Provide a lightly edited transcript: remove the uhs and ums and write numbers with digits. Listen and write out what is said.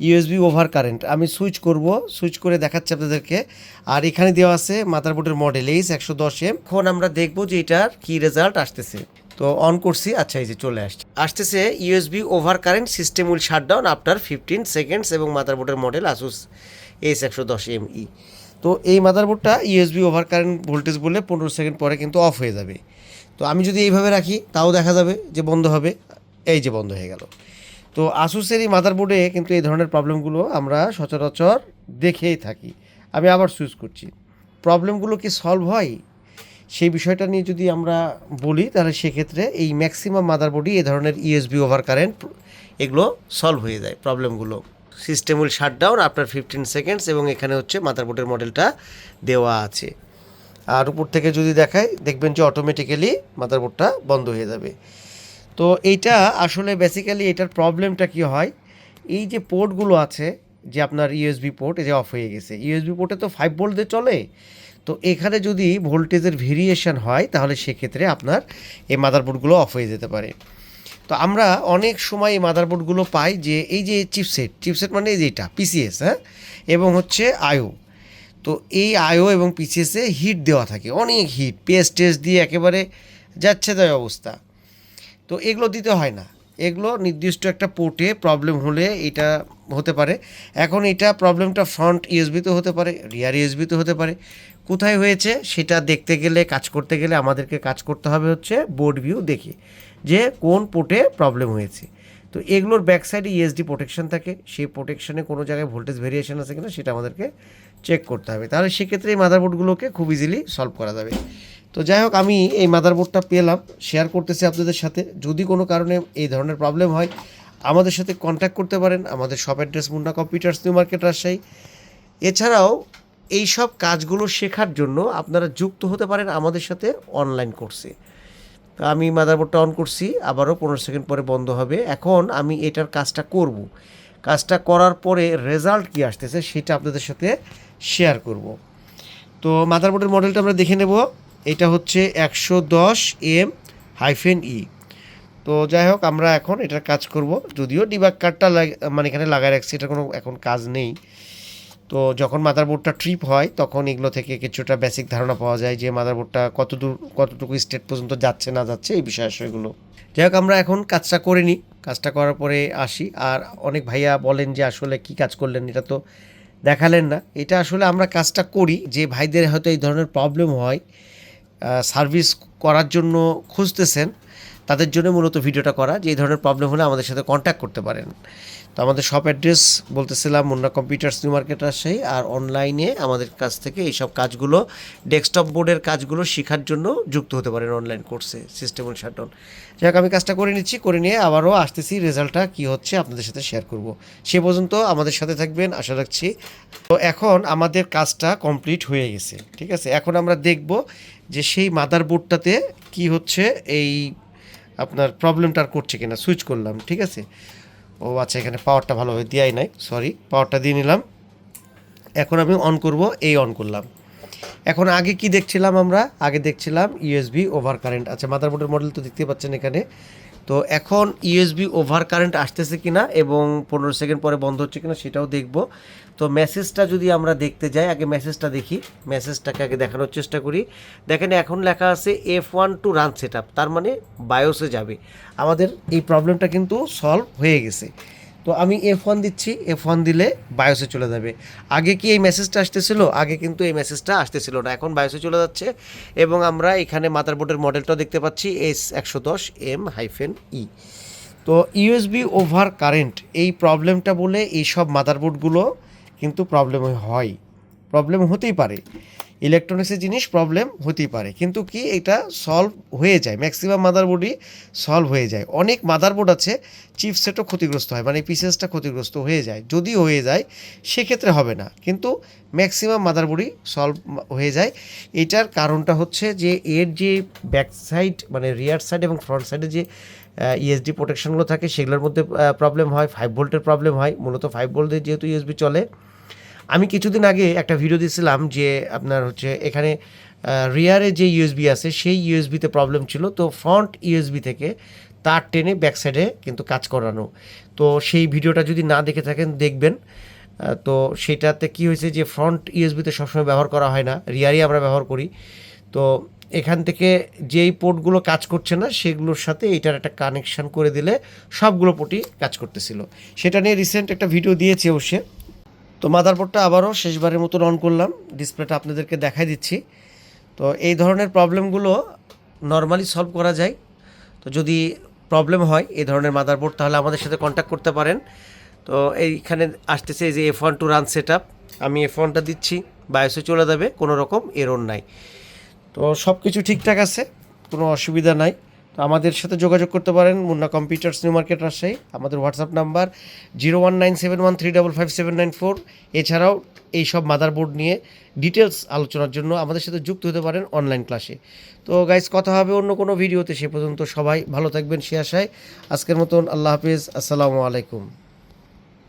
USB over current আমি switch করব, switch করে দেখাচ্ছি আপনাদেরকে। আর এখানে দেওয়া আছে মাদারবোর্ডের মডেল H110M। এখন আমরা দেখব যে এটার কি রেজাল্ট আসতেছে। তো অন করছি, আচ্ছা এই যে চলে আসতেছে USB over current system will shutdown after 15 seconds এবং মাদারবোর্ডের মডেল আসুস H110ME। তো এই মাদারবোর্ডটা ইউএসবি ওভার কারেন্ট ভোল্টেজ বলে 15 সেকেন্ড পরে কিন্তু অফ হয়ে যাবে। তো আমি যদি এইভাবে রাখি তাও দেখা যাবে যে বন্ধ হবে, এই যে বন্ধ হয়ে গেল। তো আসুসের এই মাদারবোর্ডে কিন্তু এই ধরনের প্রবলেমগুলো আমরা সচরাচর দেখেই থাকি। আমি আবার সুইচ করছি, প্রবলেমগুলো কি সলভ হয় সেই বিষয়টা নিয়ে যদি আমরা বলি, তাহলে সেক্ষেত্রে এই ম্যাক্সিমাম মাদারবোর্ডই এই ধরনের ইউএসবি ওভার কারেন্ট এগুলো সলভ হয়ে যায় প্রবলেমগুলো। System will shutdown after 15 seconds এবং এখানে হচ্ছে মাদারবোর্ডের মডেলটা দেওয়া আছে। আর উপর থেকে যদি দেখায় দেখবেন যে অটোমেটিক্যালি মাদারবোর্ডটা বন্ধ হয়ে যাবে। তো এইটা আসলে বেসিক্যালি এটার প্রবলেমটা কি হয়, এই যে পোর্টগুলো আছে যে আপনার ইউএসবি পোর্ট, এই যে অফ হয়ে গেছে। ইউএসবি পোর্টে তো 5 ভোল্ট দিয়ে চলে, তো এখানে যদি ভোল্টেজের ভেরিয়েশন হয় তাহলে সেক্ষেত্রে আপনার এই মাদারবোর্ডগুলো অফ হয়ে যেতে পারে। তো আমরা অনেক সময় এই মাদারবোর্ডগুলো পাই যে এই যে চিপসেট মানে এই যে এটা পিসিএস, হ্যাঁ, এবং হচ্ছে আইও। তো এই আইও এবং পিসিএসে হিট দেওয়া থাকে, অনেক হিট, টেস্ট দিয়ে একেবারে যাচ্ছে তাই অবস্থা। তো এগুলো দিতে হয় না, এগুলো নির্দিষ্ট একটা পোর্টে প্রবলেম হলে এটা হতে পারে। এখন এটা প্রবলেমটা ফ্রন্ট ইউএসবিতে হতে পারে, রিয়ার ইউএসবিতে হতে পারে। কোথায় হয়েছে সেটা দেখতে গেলে, কাজ করতে গেলে আমাদেরকে কাজ করতে হবে হচ্ছে বোর্ড ভিউ দেখে যে কোন পোর্টে প্রবলেম হয়েছে। তো এগুলোর ব্যাক সাইডে ইএসডি প্রোটেকশন থাকে, সেই প্রোটেকশনে কোনো জায়গায় ভোল্টেজ ভেরিয়েশন আছে কিনা সেটা আমাদেরকে চেক করতে হবে। তাহলে সেক্ষেত্রে এই মাদারবোর্ডগুলোকে খুব ইজিলি সলভ করা যাবে। তো যাই হোক, আমি এই মাদারবোর্ডটা পেলাম, শেয়ার করতেছি আপনাদের সাথে। যদি কোনো কারণে এই ধরনের প্রবলেম হয় আমাদের সাথে কন্ট্যাক্ট করতে পারেন। আমাদের shop address Munna computers, new market, Rajshahi. এছাড়াও এই সব কাজগুলো শেখার জন্য আপনারা যুক্ত হতে পারেন আমাদের সাথে অনলাইন কোর্সে। তো আমি মাদারবোর্ডটা অন করছি, আবারও 15 সেকেন্ড পরে বন্ধ হবে। এখন আমি এটার কাজটা করব, কাজটা করার পরে রেজাল্ট কী আসতেছে সেটা আপনাদের সাথে শেয়ার করব। তো মাদারবোর্ডের মডেলটা আমরা দেখে নেব। এটা হচ্ছে 110M-E। তো যাই হোক, আমরা এখন এটার কাজ করব। যদিও ডিবাগ কার্ডটা মানে এখানে লাগায় রাখছি, এটার কোনো এখন কাজ নেই। তো যখন মাদারবোর্ডটা ট্রিপ হয় তখন এগুলো থেকে কিছুটা বেসিক ধারণা পাওয়া যায় যে মাদারবোর্ডটা কতটুকু স্টেট পর্যন্ত যাচ্ছে না যাচ্ছে এই বিষয়গুলো। যাই হোক, আমরা এখন কাজটা করে নিই, কাজটা করার পরে আসি। আর অনেক ভাইয়া বলেন যে আসলে কি কাজ করলেন, এটা তো দেখালেন না। এটা আসলে আমরা কাজটা করি যে ভাইদের হয়তো এই ধরনের প্রবলেম হয়, সার্ভিস করার জন্য খুঁজতেছেন, তাদের জন্য মূলত ভিডিওটা করা, যে এই ধরনের প্রবলেম হলে আমাদের সাথে কন্ট্যাক্ট করতে পারেন। তো আমাদের শপ অ্যাড্রেস বলতেছিলাম Munna computers, new market, Rajshahi. আর অনলাইনে আমাদের কাছ থেকে এইসব কাজগুলো, ডেস্কটপ বোর্ডের কাজগুলো শেখার জন্য যুক্ত হতে পারেন অনলাইন কোর্সে, সিস্টেম উইল শাটডাউন। যাই হোক, আমি কাজটা করে নিচ্ছি, করে নিয়ে আবারও আসতেছি, রেজাল্টটা কী হচ্ছে আপনাদের সাথে শেয়ার করব। সে পর্যন্ত আমাদের সাথে থাকবেন আশা রাখছি। তো এখন আমাদের কাজটা কমপ্লিট হয়ে গেছে, ঠিক আছে। এখন আমরা দেখব যে সেই মাদারবোর্ডটাতে কি হচ্ছে, এই আপনার প্রবলেমটা আর করছে কিনা। সুইচ করলাম, ঠিক আছে। ও আচ্ছা, এখানে পাওয়ারটা ভালোভাবে দেওয়াই নাই, সরি, পাওয়ারটা দিয়ে নিলাম। এখন আমি অন করব, এই অন করলাম। এখন আগে কি দেখছিলাম আমরা, আগে দেখছিলাম ইউএসবি ওভার কারেন্ট। আচ্ছা, মাদারবোর্ডের মডেল তো দেখতে পাচ্ছেন এখানে। তো এখন ইউএসবি ওভার কারেন্ট আসতেছে কিনা এবং 15 সেকেন্ড পরে বন্ধ হচ্ছে কিনা সেটাও দেখব। তো মেসেজটা যদি আমরা দেখতে যাই, আগে মেসেজটা দেখি, মেসেজটাকে আগে দেখানোর চেষ্টা করি। দেখেন এখন লেখা আছে F1 to run set up, তার মানে বায়োসে যাবে। আমাদের এই প্রবলেমটা কিন্তু সলভ হয়ে গেছে। তো আমি F1 দিচ্ছি, F1 দিলে বায়োসে চলে যাবে। আগে কি এই মেসেজটা আসতেছিল? আগে কিন্তু এই মেসেজটা আসতেছিল না, এখন বায়োসে চলে যাচ্ছে। এবং আমরা এখানে মাদারবোর্ডের মডেলটাও দেখতে পাচ্ছি H110M-E। তো ইউএসবি ওভার কারেন্ট এই প্রবলেমটা বলে এইসব মাদারবোর্ডগুলো কিন্তু প্রবলেম হয়, প্রবলেম হতেই পারে, ইলেকট্রনিক্সের জিনিস প্রবলেম হতেই পারে, কিন্তু কি এটা সলভ হয়ে যায়, ম্যাক্সিমাম মাদারবোর্ডই সলভ হয়ে যায়। অনেক মাদারবোর্ড আছে চিপসেটও ক্ষতিগ্রস্ত হয়, মানে পিসেসটা ক্ষতিগ্রস্ত হয়ে যায়। যদি হয়ে যায় সেক্ষেত্রে হবে না, কিন্তু ম্যাক্সিমাম মাদারবোর্ডই সলভ হয়ে যায়। এটার কারণটা হচ্ছে যে এর যে ব্যাক সাইড মানে রিয়ার সাইড এবং ফ্রন্ট সাইডে যে ইএসডি প্রোটেকশনগুলো থাকে সেগুলোর মধ্যে প্রবলেম হয়, 5 ভোল্টের প্রবলেম হয়। মূলত 5 ভোল্টের যেহেতু ইউএসবি চলে। আমি কিছুদিন আগে একটা ভিডিও দিয়েছিলাম যে আপনার হচ্ছে এখানে রিয়ারে যে ইউএসবি আছে সেই ইউএসবিতে প্রবলেম ছিল, তো ফ্রন্ট ইউএসবি থেকে তার টেনে ব্যাক সাইডে কিন্তু কাজ করানো। তো সেই ভিডিওটা যদি না দেখে থাকেন দেখবেন। তো সেটাতে কি হয়েছে যে ফ্রন্ট ইউএসবিতে সবসময় ব্যবহার করা হয় না, রিয়ারই আমরা ব্যবহার করি। তো এখান থেকে যেই পোর্টগুলো কাজ করছে না সেগুলোর সাথে এটার একটা কানেকশান করে দিলে সবগুলো পোর্টই কাজ করতেছিল। সেটা নিয়ে রিসেন্ট একটা ভিডিও দিয়েছি অবশ্যই। তো মাদারবোর্ডটা আবারও শেষবারের মতন অন করলাম, ডিসপ্লেটা আপনাদেরকে দেখাই দিচ্ছি। তো এই ধরনের প্রবলেমগুলো নর্মালি সলভ করা যায়। তো যদি প্রবলেম হয় এই ধরনের মাদারবোর্ড তাহলে আমাদের সাথে কন্ট্যাক্ট করতে পারেন। তো এইখানে আসতেছে এই যে F1 to run set up, আমি F1টা দিচ্ছি, বায়োসে চলে যাবে, কোনো রকম এরর নাই। তো সব কিছু ঠিকঠাক আছে, কোনো অসুবিধা নাই। তো আমাদের সাথে যোগাযোগ করতে পারেন Munna computers, new market, Rajshahi. আমাদের হোয়াটসঅ্যাপ নাম্বার 019713557994। এছাড়াও এই সব মাদারবোর্ড নিয়ে ডিটেলস আলোচনার জন্য আমাদের সাথে যুক্ত হতে পারেন অনলাইন ক্লাসে। তো গাইস, কথা হবে অন্য কোনো ভিডিওতে। সে পর্যন্ত সবাই ভালো থাকবেন সে আশায়। আজকের মতন আল্লাহ হাফিজ, আসসালামু আলাইকুম।